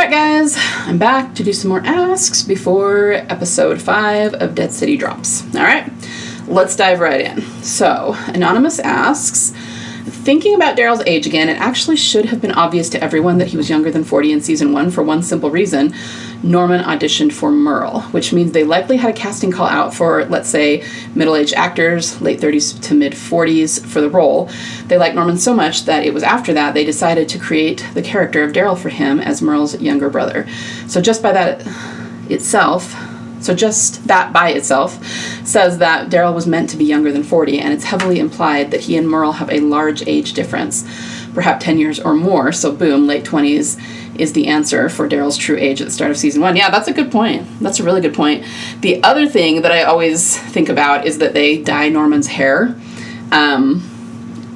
Alright guys, I'm back to do some more asks before episode 5 of Dead City drops. Alright, let's dive right in. So, Anonymous asks, thinking about Daryl's age again, it actually should have been obvious to everyone that he was younger than 40 in season 1 for one simple reason. Norman auditioned for Merle, which means they likely had a casting call out for, let's say, middle-aged actors, late 30s to mid-40s for the role. They liked Norman so much that it was after that they decided to create the character of Daryl for him as Merle's younger brother. So just that by itself says that Daryl was meant to be younger than 40, and it's heavily implied that he and Merle have a large age difference, perhaps 10 years or more, so boom, late 20s is the answer for Daryl's true age at the start of season 1. Yeah, that's a good point. That's a really good point. The other thing that I always think about is that they dye Norman's hair,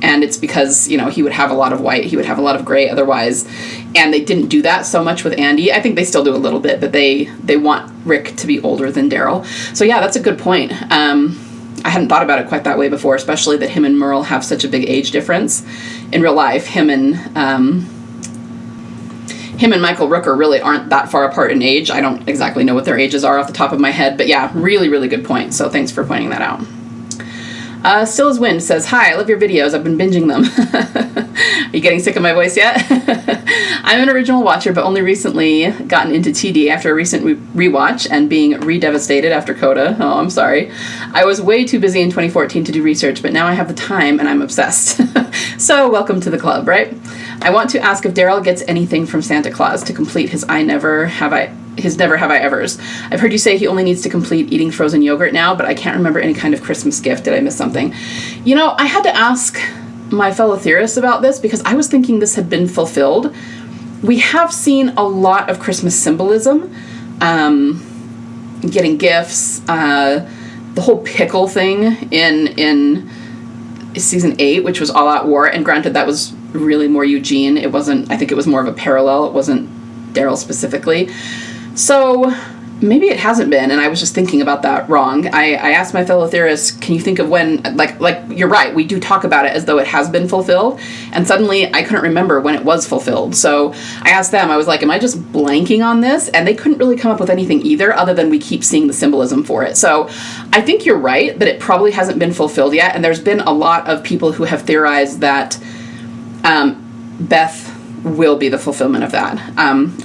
and it's because, you know, he would have a lot of white, he would have a lot of gray otherwise, and they didn't do that so much with Andy. I think they still do a little bit, but they want Rick to be older than Daryl. So yeah, that's a good point. I hadn't thought about it quite that way before, especially that him and Merle have such a big age difference. In real life, him and Michael Rooker really aren't that far apart in age. I don't exactly know what their ages are off the top of my head, but yeah, really, really good point. So thanks for pointing that out. Still as Wind says, hi, I love your videos. I've been binging them. Are you getting sick of my voice yet? I'm an original watcher, but only recently gotten into TD after a recent rewatch and being re-devastated after Coda. Oh, I'm sorry. I was way too busy in 2014 to do research, but now I have the time and I'm obsessed. So welcome to the club, right? I want to ask if Daryl gets anything from Santa Claus to complete his never have I evers. I've heard you say he only needs to complete eating frozen yogurt now, but I can't remember any kind of Christmas gift. Did I miss something? You know, I had to ask my fellow theorists about this because I was thinking this had been fulfilled. We have seen a lot of Christmas symbolism, getting gifts, the whole pickle thing in season 8, which was All Out War, and granted that was really more Eugene. It wasn't, I think it was more of a parallel. It wasn't Daryl specifically. So maybe it hasn't been, and I was just thinking about that wrong. I asked my fellow theorists, can you think of when, like you're right, we do talk about it as though it has been fulfilled, and suddenly I couldn't remember when it was fulfilled. So I asked them, I was like, am I just blanking on this? And they couldn't really come up with anything either, other than we keep seeing the symbolism for it. So I think you're right that it probably hasn't been fulfilled yet, and there's been a lot of people who have theorized that Beth will be the fulfillment of that.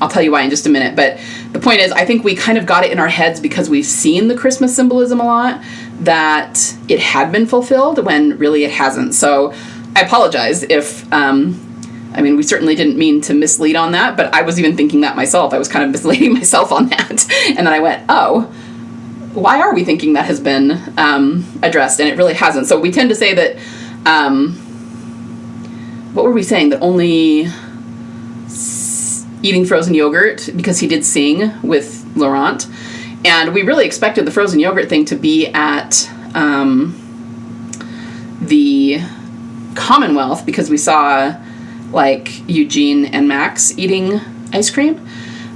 I'll tell you why in just a minute, but the point is, I think we kind of got it in our heads because we've seen the Christmas symbolism a lot, that it had been fulfilled when really it hasn't. So I apologize if, we certainly didn't mean to mislead on that, but I was even thinking that myself. I was kind of misleading myself on that. And then I went, oh, why are we thinking that has been addressed? And it really hasn't. So we tend to say that, what were we saying? That only eating frozen yogurt, because he did sing with Laurent, and we really expected the frozen yogurt thing to be at the Commonwealth, because we saw like Eugene and Max eating ice cream,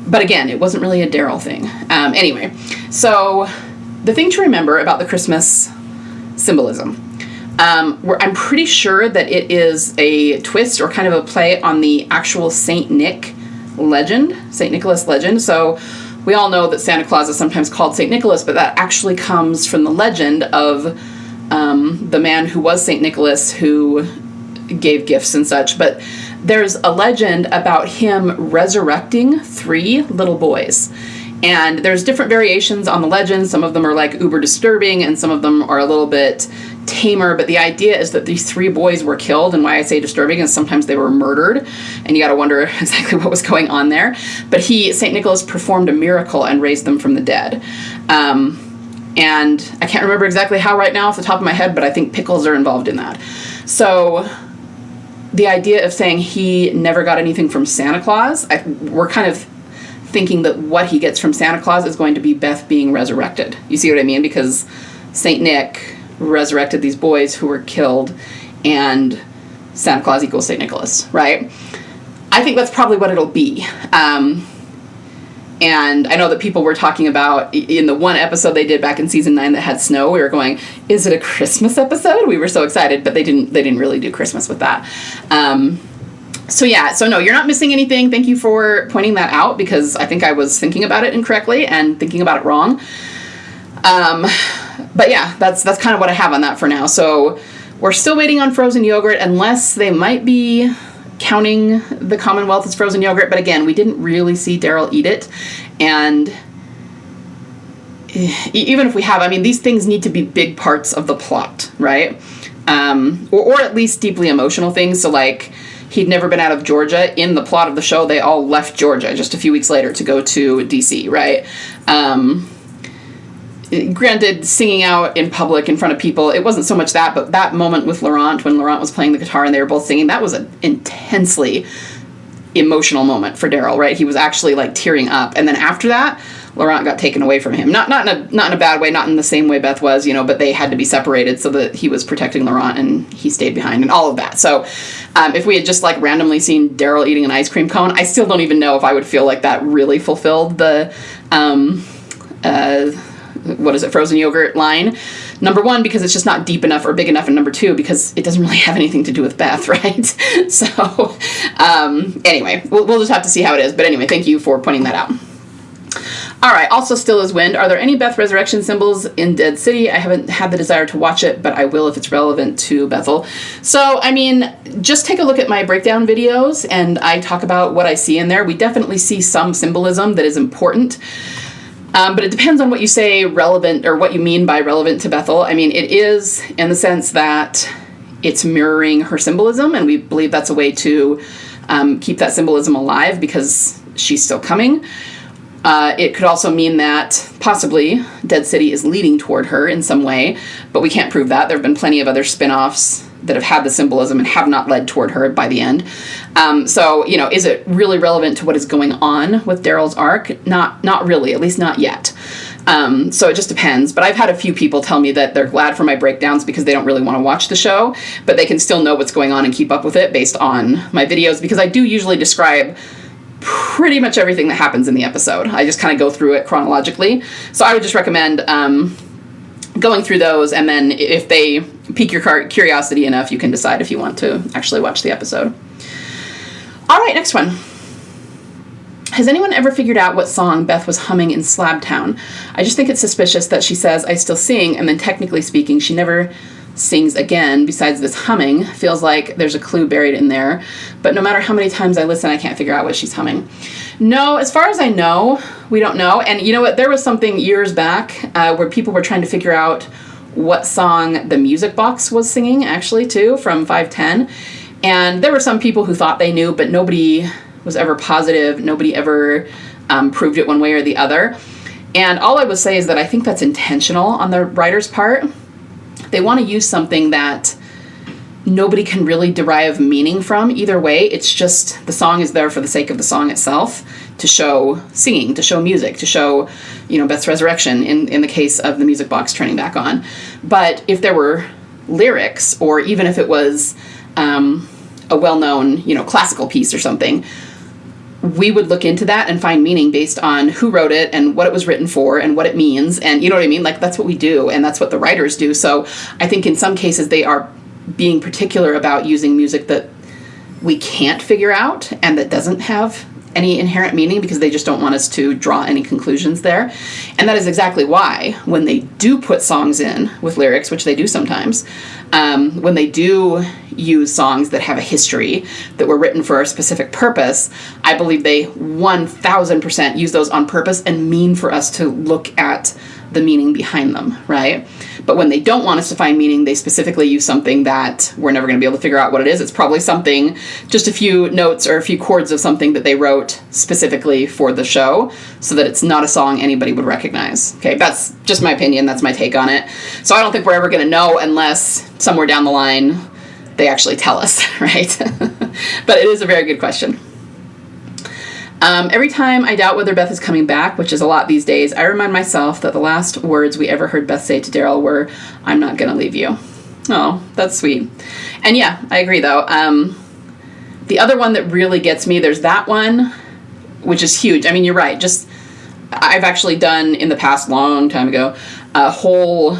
but again, it wasn't really a Daryl thing. Anyway, so the thing to remember about the Christmas symbolism, I'm pretty sure that it is a twist or kind of a play on the actual Saint Nicholas legend. So we all know that Santa Claus is sometimes called Saint Nicholas, but that actually comes from the legend of the man who was Saint Nicholas who gave gifts and such. But there's a legend about him resurrecting 3 little boys. And there's different variations on the legend. Some of them are like uber disturbing and some of them are a little bit tamer, but the idea is that these 3 boys were killed, and why I say disturbing is sometimes they were murdered, and you gotta wonder exactly what was going on there. But St. Nicholas performed a miracle and raised them from the dead. And I can't remember exactly how right now off the top of my head, but I think pickles are involved in that. So the idea of saying he never got anything from Santa Claus, we're kind of thinking that what he gets from Santa Claus is going to be Beth being resurrected. You see what I mean? Because Saint Nick resurrected these boys who were killed, and Santa Claus equals Saint Nicholas, right? I think that's probably what it'll be. And I know that people were talking about, in the one episode they did back in season 9 that had snow, we were going, is it a Christmas episode? We were so excited, but they didn't really do Christmas with that. So yeah, so no, you're not missing anything. Thank you for pointing that out, because I think I was thinking about it incorrectly and thinking about it wrong. But yeah, that's kind of what I have on that for now. So we're still waiting on frozen yogurt, unless they might be counting the Commonwealth as frozen yogurt. But again, we didn't really see Daryl eat it. And even if we have, I mean, these things need to be big parts of the plot, right? Or at least deeply emotional things. So like, he'd never been out of Georgia. In the plot of the show, they all left Georgia just a few weeks later to go to DC, right? Granted, singing out in public in front of people, it wasn't so much that, but that moment with Laurent, when Laurent was playing the guitar and they were both singing, that was an intensely emotional moment for Daryl, right? He was actually like tearing up. And then after that, Laurent got taken away from him. Not in a bad way, not in the same way Beth was, but they had to be separated so that he was protecting Laurent and he stayed behind and all of that. So if we had just like randomly seen Daryl eating an ice cream cone, I still don't even know if I would feel like that really fulfilled the frozen yogurt line. Number one, because it's just not deep enough or big enough, and number two, because it doesn't really have anything to do with Beth, right? So anyway, we'll just have to see how it is. But anyway, thank you for pointing that out. All right, also Still as Wind. Are there any Beth resurrection symbols in Dead City? I haven't had the desire to watch it, but I will if it's relevant to Bethyl. So, I mean, just take a look at my breakdown videos, and I talk about what I see in there. We definitely see some symbolism that is important, but it depends on what you say relevant, or what you mean by relevant to Bethyl. I mean, it is in the sense that it's mirroring her symbolism, and we believe that's a way to keep that symbolism alive because she's still coming. It could also mean that possibly Dead City is leading toward her in some way, but we can't prove that. There have been plenty of other spin-offs that have had the symbolism and have not led toward her by the end. So, is it really relevant to what is going on with Daryl's arc? Not really, at least not yet. So it just depends. But I've had a few people tell me that they're glad for my breakdowns because they don't really want to watch the show, but they can still know what's going on and keep up with it based on my videos, because I do usually describe pretty much everything that happens in the episode. I just kind of go through it chronologically. So I would just recommend going through those, and then if they pique your curiosity enough, you can decide if you want to actually watch the episode. All right, next one. Has anyone ever figured out what song Beth was humming in Slabtown? I just think it's suspicious that she says, "I still sing," and then technically speaking, she never sings again besides this humming. Feels like there's a clue buried in there, but no matter how many times I listen, I can't figure out what she's humming. No, as far as I know, we don't know. And you know what, there was something years back where people were trying to figure out what song the Music Box was singing, actually, too, from 510, and there were some people who thought they knew, but nobody was ever positive. Nobody ever proved it one way or the other. And all I would say is that I think that's intentional on the writer's part. They want to use something that nobody can really derive meaning from either way. It's just the song is there for the sake of the song itself, to show singing, to show music, to show, Beth's resurrection in the case of the Music Box turning back on. But if there were lyrics, or even if it was a well-known, classical piece or something, we would look into that and find meaning based on who wrote it and what it was written for and what it means. And you know what I mean? Like, that's what we do, and that's what the writers do. So I think in some cases they are being particular about using music that we can't figure out and that doesn't have any inherent meaning, because they just don't want us to draw any conclusions there. And that is exactly why when they do put songs in with lyrics, which they do sometimes, when they do use songs that have a history, that were written for a specific purpose, I believe they 1000% use those on purpose and mean for us to look at the meaning behind them, right? But when they don't want us to find meaning, they specifically use something that we're never going to be able to figure out what it is. It's probably something, just a few notes or a few chords of something that they wrote specifically for the show, so that it's not a song anybody would recognize. Okay, that's just my opinion. That's my take on it. So I don't think we're ever going to know unless somewhere down the line they actually tell us, right? But it is a very good question. Every time I doubt whether Beth is coming back, which is a lot these days, I remind myself that the last words we ever heard Beth say to Daryl were, "I'm not gonna leave you." Oh, that's sweet. And yeah, I agree though. The other one that really gets me, there's that one, which is huge. I mean, you're right. I've actually done in the past, long time ago, a whole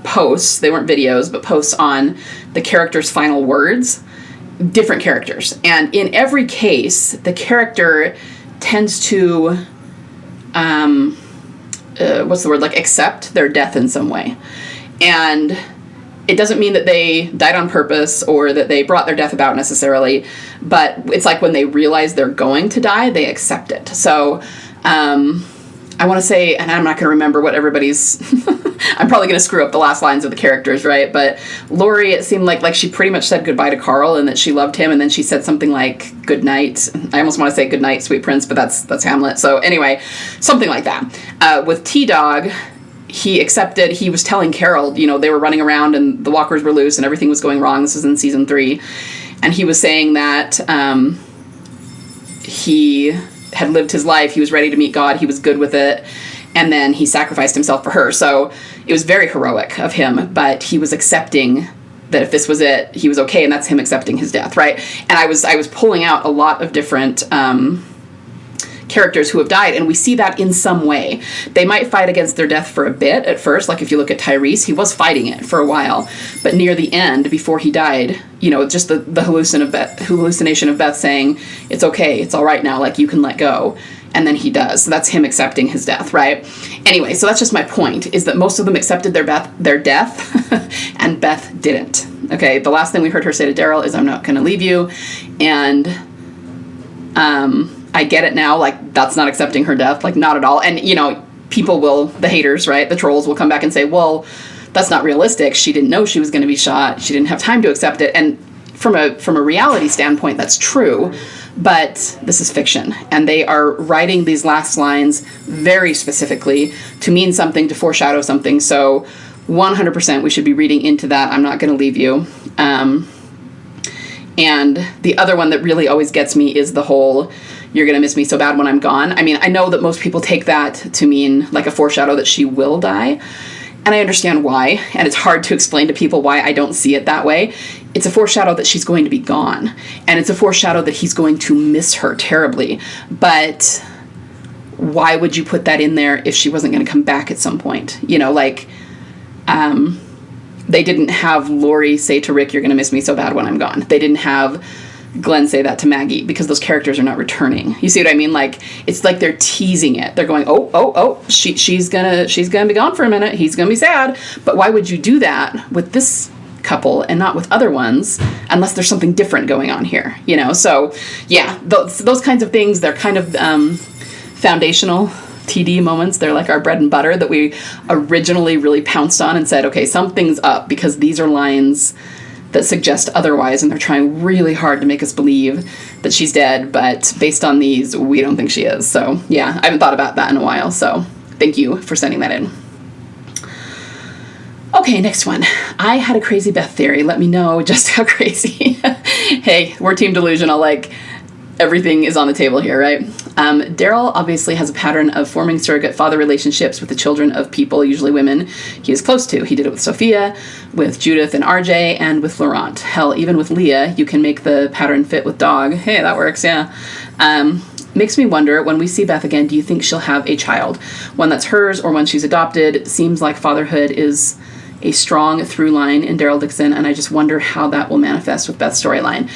posts, they weren't videos, but posts on the character's final words. different characters. And in every case, the character tends to, accept their death in some way. And it doesn't mean that they died on purpose or that they brought their death about necessarily, but it's like when they realize they're going to die, they accept it. So, I want to say, and I'm not going to remember what everybody's, I'm probably going to screw up the last lines of the characters, right? But Lori, it seemed like she pretty much said goodbye to Carl and that she loved him. And then she said something like, good night. I almost want to say good night, sweet prince, but that's Hamlet. So anyway, something like that. With T-Dog, he accepted, he was telling Carol, they were running around and the walkers were loose and everything was going wrong. This was in season 3. And he was saying that he had lived his life. He was ready to meet God. He was good with it. And then he sacrificed himself for her. So it was very heroic of him, but he was accepting that if this was it, he was okay. And that's him accepting his death. Right. And I was pulling out a lot of different, characters who have died, and we see that in some way. They might fight against their death for a bit at first, like if you look at Tyrese, he was fighting it for a while, but near the end, before he died, just the hallucination of Beth saying, it's okay, it's all right now, like you can let go, and then he does. So that's him accepting his death, right? Anyway, so that's just my point, is that most of them accepted their death, and Beth didn't. Okay, the last thing we heard her say to Daryl is, I'm not going to leave you, and I get it now, like, that's not accepting her death, like, not at all. And, people will, the haters, right, the trolls will come back and say, well, that's not realistic. She didn't know she was going to be shot. She didn't have time to accept it. And from a reality standpoint, that's true. But this is fiction. And they are writing these last lines very specifically to mean something, to foreshadow something. So 100% we should be reading into that. I'm not going to leave you. And the other one that really always gets me is the whole, you're going to miss me so bad when I'm gone. I mean, I know that most people take that to mean like a foreshadow that she will die. And I understand why. And it's hard to explain to people why I don't see it that way. It's a foreshadow that she's going to be gone. And it's a foreshadow that he's going to miss her terribly. But why would you put that in there if she wasn't going to come back at some point? They didn't have Lori say to Rick, you're going to miss me so bad when I'm gone. They didn't have Glenn say that to Maggie because those characters are not returning. You see what I mean? Like, it's like they're teasing it. They're going, she's gonna be gone for a minute. He's gonna be sad. But why would you do that with this couple and not with other ones unless there's something different going on here? So yeah, those kinds of things, they're kind of foundational TD moments. They're like our bread and butter that we originally really pounced on and said, okay, something's up because these are lines that suggest otherwise, and they're trying really hard to make us believe that she's dead, but based on these, we don't think she is. So yeah, I haven't thought about that in a while, so thank you for sending that in. Okay, next one. I had a crazy Beth theory. Let me know just how crazy. Hey, we're Team Delusional, like, everything is on the table here, right? Daryl obviously has a pattern of forming surrogate father relationships with the children of people, usually women, he is close to. He did it with Sophia, with Judith and RJ, and with Laurent. Hell, even with Leah, you can make the pattern fit with Dog. Hey, that works, yeah. Makes me wonder, when we see Beth again, do you think she'll have a child? One that's hers or one she's adopted? Seems like fatherhood is a strong through line in Daryl Dixon, and I just wonder how that will manifest with Beth's storyline.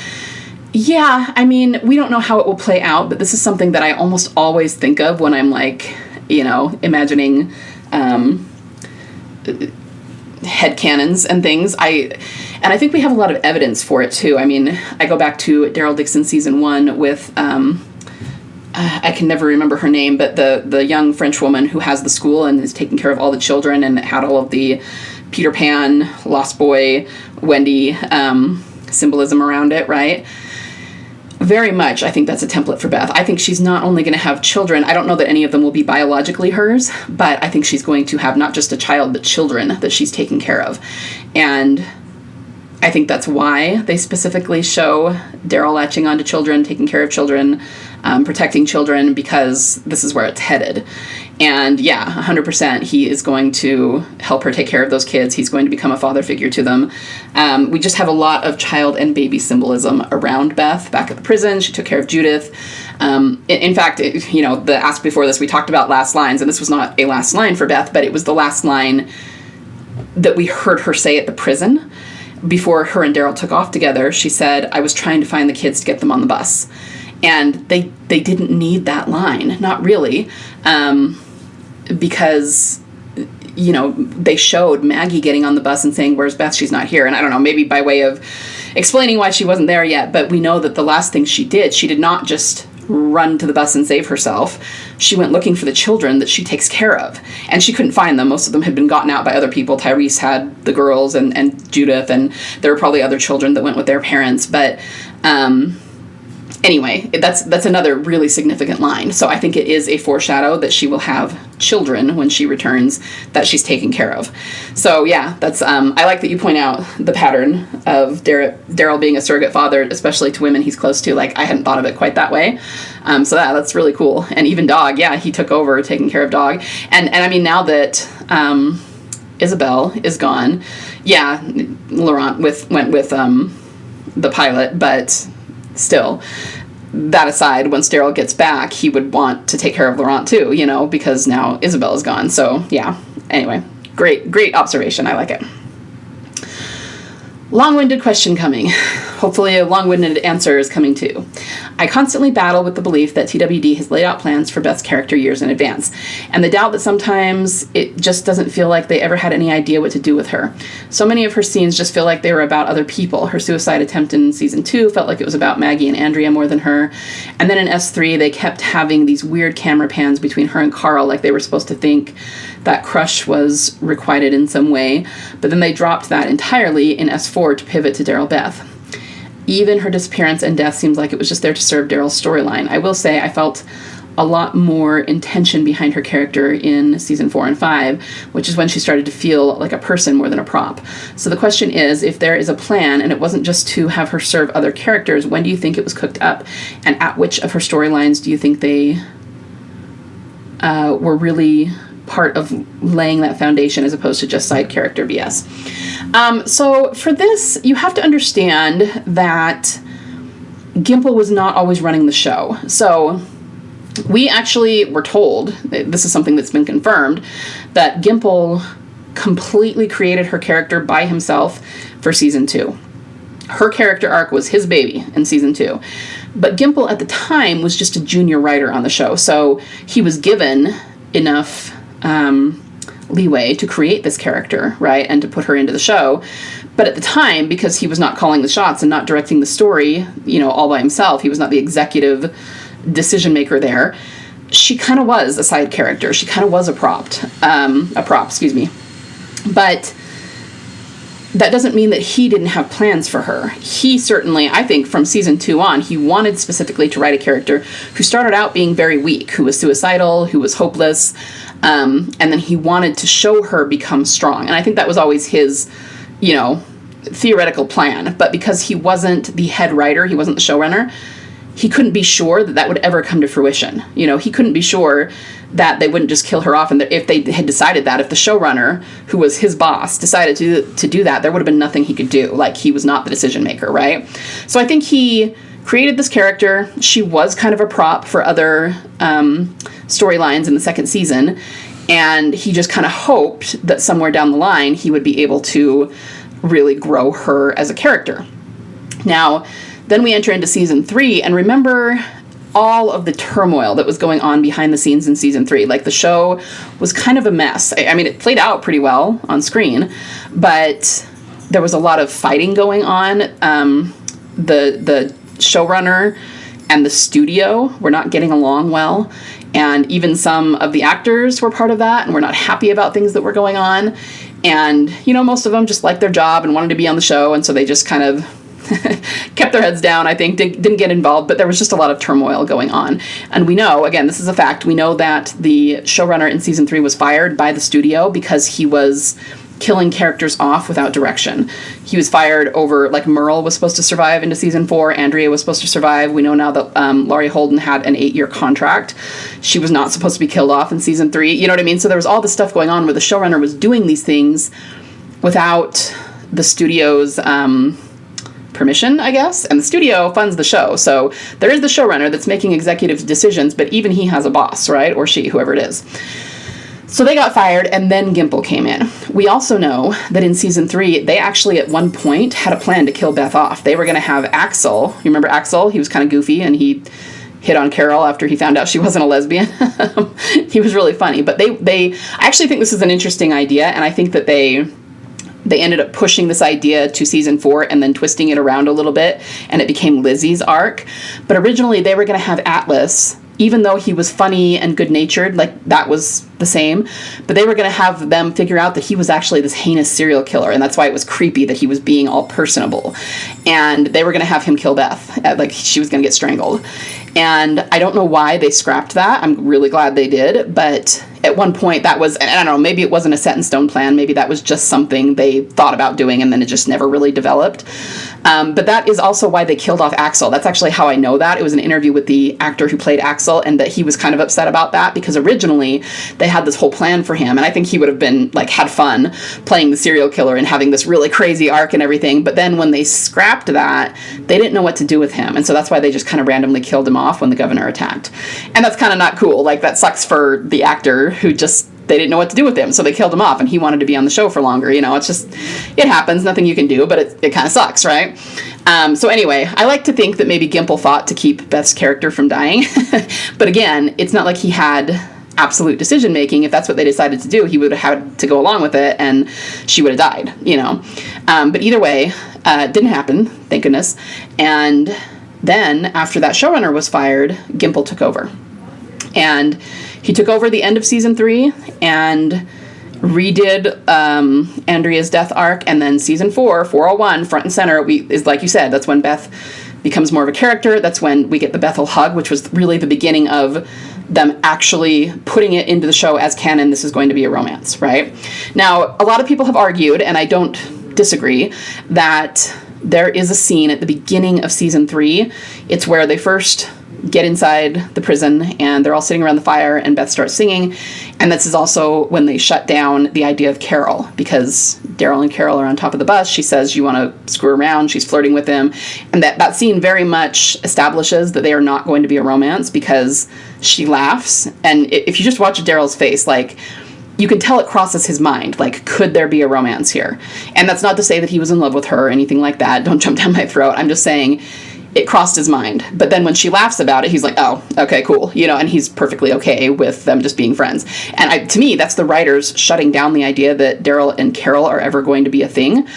Yeah, I mean, we don't know how it will play out, but this is something that I almost always think of when I'm like, imagining headcanons and things. I think we have a lot of evidence for it too. I mean, I go back to Daryl Dixon season 1 with, I can never remember her name, but the young French woman who has the school and is taking care of all the children and had all of the Peter Pan, Lost Boy, Wendy symbolism around it, right? Very much, I think that's a template for Beth. I think she's not only going to have children, I don't know that any of them will be biologically hers, but I think she's going to have not just a child, but children that she's taking care of. And I think that's why they specifically show Daryl latching onto children, taking care of children, protecting children, because this is where it's headed. And yeah, 100%, he is going to help her take care of those kids. He's going to become a father figure to them. We just have a lot of child and baby symbolism around Beth. Back at the prison, she took care of Judith. In fact, the Ask Before This, we talked about last lines, and this was not a last line for Beth, but it was the last line that we heard her say at the prison. before her and Daryl took off together, she said, I was trying to find the kids to get them on the bus. And they didn't need that line, not really, because, you know, they showed Maggie getting on the bus and saying, where's Beth? She's not here. And I don't know, maybe by way of explaining why she wasn't there yet, but we know that the last thing she did not just run to the bus and save herself. She went looking for the children that she takes care of. And she couldn't find them. Most of them had been gotten out by other people. Tyrese had the girls and Judith, and there were probably other children that went with their parents. But anyway, that's another really significant line. So I think it is a foreshadow that she will have children when she returns that she's taking care of. So yeah, that's I like that you point out the pattern of Daryl being a surrogate father, especially to women he's close to. Like, I hadn't thought of it quite that way. So that's really cool. And even Dog, yeah, he took over taking care of Dog. And I mean, now that Isabel is gone, yeah, Laurent went with the pilot, but still, that aside, once Daryl gets back, he would want to take care of Laurent too, you know, because now Isabel is gone. So yeah, anyway, great observation. I like it. Long-winded question coming. Hopefully a long-winded answer is coming too. I constantly battle with the belief that TWD has laid out plans for Beth's character years in advance, and the doubt that sometimes it just doesn't feel like they ever had any idea what to do with her. So many of her scenes just feel like they were about other people. Her suicide attempt in season 2 felt like it was about Maggie and Andrea more than her. And then in S3, they kept having these weird camera pans between her and Carl, like they were supposed to think that crush was requited in some way. But then they dropped that entirely in S4 to pivot to Daryl Beth. Even her disappearance and death seems like it was just there to serve Daryl's storyline. I will say I felt a lot more intention behind her character in season 4 and 5, which is when she started to feel like a person more than a prop. So the question is, if there is a plan and it wasn't just to have her serve other characters, when do you think it was cooked up? And at which of her storylines do you think they were really part of laying that foundation as opposed to just side character BS? So for this, you have to understand that Gimple was not always running the show. So we actually were told, this is something that's been confirmed, that Gimple completely created her character by himself for season 2. Her character arc was his baby in season 2. But Gimple at the time was just a junior writer on the show, so he was given enough leeway to create this character, right, and to put her into the show. But at the time, because he was not calling the shots and not directing the story, you know, all by himself, he was not the executive decision maker there, she kind of was a side character. She kind of was a prop, excuse me. But that doesn't mean that he didn't have plans for her. He certainly, I think from season 2 on, he wanted specifically to write a character who started out being very weak, who was suicidal, who was hopeless, and then he wanted to show her become strong. And I think that was always his, you know, theoretical plan. But because he wasn't the head writer, he wasn't the showrunner, he couldn't be sure that that would ever come to fruition. You know, he couldn't be sure that they wouldn't just kill her off. And that if they had decided that, if the showrunner, who was his boss, decided to do that, there would have been nothing he could do. Like, he was not the decision maker, right? So I think he created this character. She was kind of a prop for other storylines in the second season. And he just kind of hoped that somewhere down the line, he would be able to really grow her as a character. Now, then we enter into season 3, and remember all of the turmoil that was going on behind the scenes in season 3. Like, the show was kind of a mess. I mean, it played out pretty well on screen, but there was a lot of fighting going on. The showrunner and the studio were not getting along well, and even some of the actors were part of that and were not happy about things that were going on. And, you know, most of them just liked their job and wanted to be on the show, and so they just kind of kept their heads down, I think, didn't get involved, but there was just a lot of turmoil going on. And we know, again, this is a fact, we know that the showrunner in season 3 was fired by the studio because he was killing characters off without direction. He was fired over, like, Merle was supposed to survive into season 4, Andrea was supposed to survive. We know now that Laurie Holden had an 8-year contract. She was not supposed to be killed off in season 3, you know what I mean? So there was all this stuff going on where the showrunner was doing these things without the studio's permission, I guess, and the studio funds the show. So there is the showrunner that's making executive decisions, but even he has a boss, right? Or she, whoever it is. So they got fired, and then Gimple came in. We also know that in season 3, they actually at one point had a plan to kill Beth off. They were going to have Axel. You remember Axel? He was kind of goofy, and he hit on Carol after he found out she wasn't a lesbian. He was really funny. But I actually think this is an interesting idea, and I think that they ended up pushing this idea to season 4 and then twisting it around a little bit, and it became Lizzie's arc. But originally, they were going to have Atlas, even though he was funny and good-natured, like, that was the same, but they were going to have them figure out that he was actually this heinous serial killer, and that's why it was creepy that he was being all personable. And they were going to have him kill Beth, like, she was going to get strangled. And I don't know why they scrapped that. I'm really glad they did, but at one point that was, and I don't know, maybe it wasn't a set-in-stone plan, maybe that was just something they thought about doing, and then it just never really developed. But that is also why they killed off Axel. That's actually how I know that. It was an interview with the actor who played Axel, and that he was kind of upset about that, because originally they had this whole plan for him, and I think he would have been, like, had fun playing the serial killer and having this really crazy arc and everything, but then when they scrapped that, they didn't know what to do with him, and so that's why they just kind of randomly killed him off when the governor attacked. And that's kind of not cool. Like, that sucks for the actor who just, they didn't know what to do with him, so they killed him off, and he wanted to be on the show for longer. You know, it's just, it happens, nothing you can do, but it kind of sucks, right? So anyway, I like to think that maybe Gimple fought to keep Beth's character from dying, but again, it's not like he had absolute decision making. If that's what they decided to do, he would have had to go along with it, and she would have died, you know. But either way, it didn't happen, thank goodness. And then, after that showrunner was fired, Gimple took over. And he took over the end of season 3 and redid Andrea's death arc, and then season 4, 401, front and center, is like you said, that's when Beth becomes more of a character. That's when we get the Bethyl hug, which was really the beginning of them actually putting it into the show as canon. This is going to be a romance, right? Now, a lot of people have argued, and I don't disagree, that there is a scene at the beginning of season 3. It's where they first get inside the prison, and they're all sitting around the fire, and Beth starts singing. And this is also when they shut down the idea of Carol, because Daryl and Carol are on top of the bus. She says, you want to screw around? She's flirting with him. And that scene very much establishes that they are not going to be a romance, because she laughs. And if you just watch Daryl's face, like, you can tell it crosses his mind, like, could there be a romance here? And that's not to say that he was in love with her or anything like that. Don't jump down my throat. I'm just saying it crossed his mind. But then when she laughs about it, he's like, oh, okay, cool. You know, and he's perfectly okay with them just being friends. And to me, that's the writers shutting down the idea that Daryl and Carol are ever going to be a thing.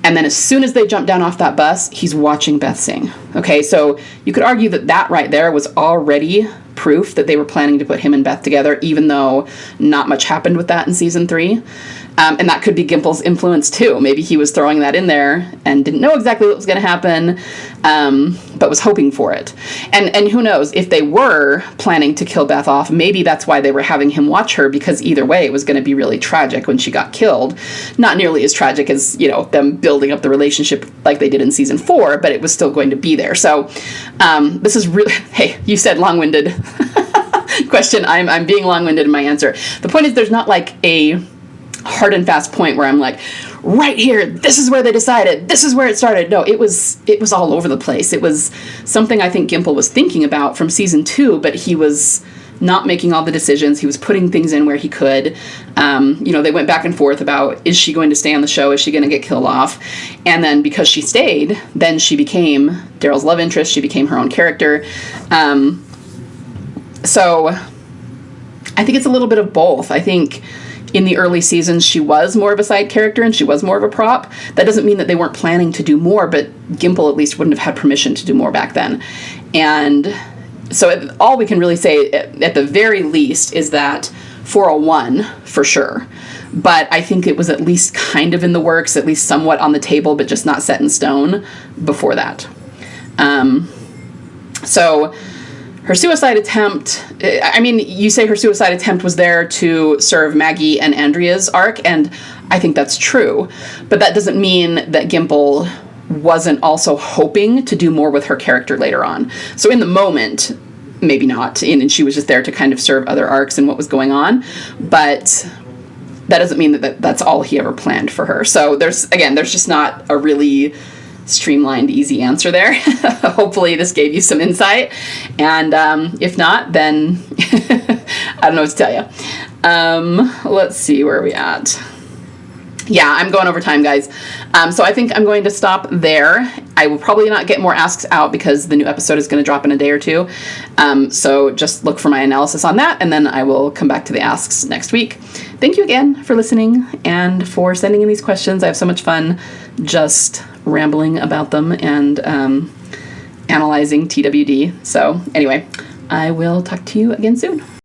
And then as soon as they jump down off that bus, he's watching Beth sing. Okay, so you could argue that that right there was already proof that they were planning to put him and Beth together, even though not much happened with that in season 3. And that could be Gimple's influence too. Maybe he was throwing that in there and didn't know exactly what was going to happen, but was hoping for it. And who knows, if they were planning to kill Beth off, maybe that's why they were having him watch her, because either way it was going to be really tragic when she got killed. Not nearly as tragic as, you know, them building up the relationship like they did in season 4, but it was still going to be there. So this is really, hey, you said long-winded question. I'm being long-winded in my answer. The point is, there's not like a hard and fast point where I'm like, right here, this is where they decided, this is where it started. No, it was all over the place. It was something I think Gimple was thinking about from season 2, but he was not making all the decisions. He was putting things in where he could. You know, they went back and forth about, is she going to stay on the show? Is she going to get killed off? And then because she stayed, then she became Daryl's love interest. She became her own character. So I think it's a little bit of both. I think in the early seasons, she was more of a side character and she was more of a prop. That doesn't mean that they weren't planning to do more, but Gimple at least wouldn't have had permission to do more back then. And so all we can really say at the very least is that 401 for sure. But I think it was at least kind of in the works, at least somewhat on the table, but just not set in stone before that. So her suicide attempt, I mean, you say her suicide attempt was there to serve Maggie and Andrea's arc, and I think that's true. But that doesn't mean that Gimple wasn't also hoping to do more with her character later on. So in the moment, maybe not, and she was just there to kind of serve other arcs and what was going on. But that doesn't mean that that's all he ever planned for her. So there's just not a really streamlined, easy answer there. Hopefully this gave you some insight. And if not, then I don't know what to tell you. Let's see, where are we at? Yeah, I'm going over time, guys. So I think I'm going to stop there. I will probably not get more asks out because the new episode is going to drop in a day or two. So just look for my analysis on that, and then I will come back to the asks next week. Thank you again for listening and for sending in these questions. I have so much fun just rambling about them and analyzing TWD. So anyway, I will talk to you again soon.